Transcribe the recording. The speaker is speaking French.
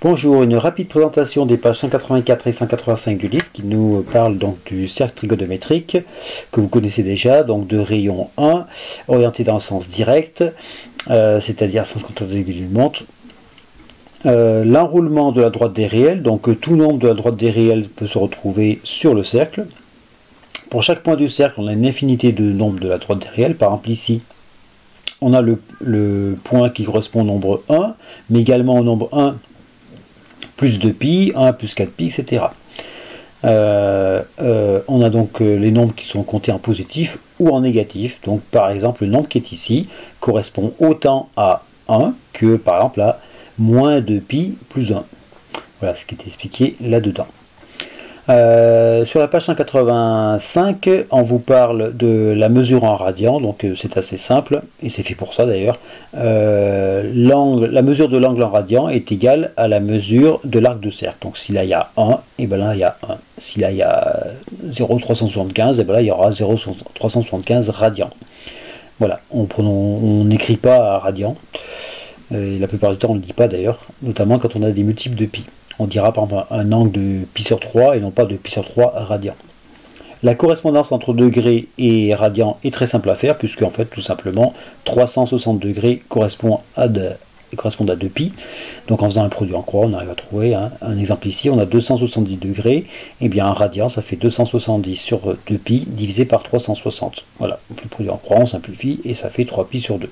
Bonjour, une rapide présentation des pages 184 et 185 du livre qui nous parle donc du cercle trigonométrique que vous connaissez déjà, donc de rayon 1 orienté dans le sens direct, c'est-à-dire 150 d'une montre. L'enroulement de la droite des réels, donc tout nombre de la droite des réels peut se retrouver sur le cercle. Pour chaque point du cercle, on a une infinité de nombres de la droite des réels. Par exemple ici, on a le point qui correspond au nombre 1, mais également au nombre 1 plus 2pi, 1 plus 4pi, etc. On a donc les nombres qui sont comptés en positif ou en négatif. Donc par exemple, le nombre qui est ici correspond autant à 1 que par exemple à moins 2pi plus 1. Voilà ce qui est expliqué là-dedans. Sur la page 185, on vous parle de la mesure en radians, donc c'est assez simple, et c'est fait pour ça d'ailleurs. La mesure de l'angle en radians est égale à la mesure de l'arc de cercle. Donc si là il y a 1, et bien là il y a 1. Si là il y a 0,375, et bien là il y aura 0,375 radians. Voilà, on n'écrit pas à radians, et la plupart du temps on ne le dit pas d'ailleurs, notamment quand on a des multiples de pi. On dira par exemple un angle de pi sur 3 et non pas de pi sur 3 radians. La correspondance entre degrés et radians est très simple à faire, puisque en fait tout simplement 360 degrés correspond à 2pi. Donc en faisant un produit en croix, on arrive à trouver un exemple ici. On a 270 degrés, et bien un radian ça fait 270 sur 2pi divisé par 360. Voilà, le produit en croix on simplifie et ça fait 3pi sur 2.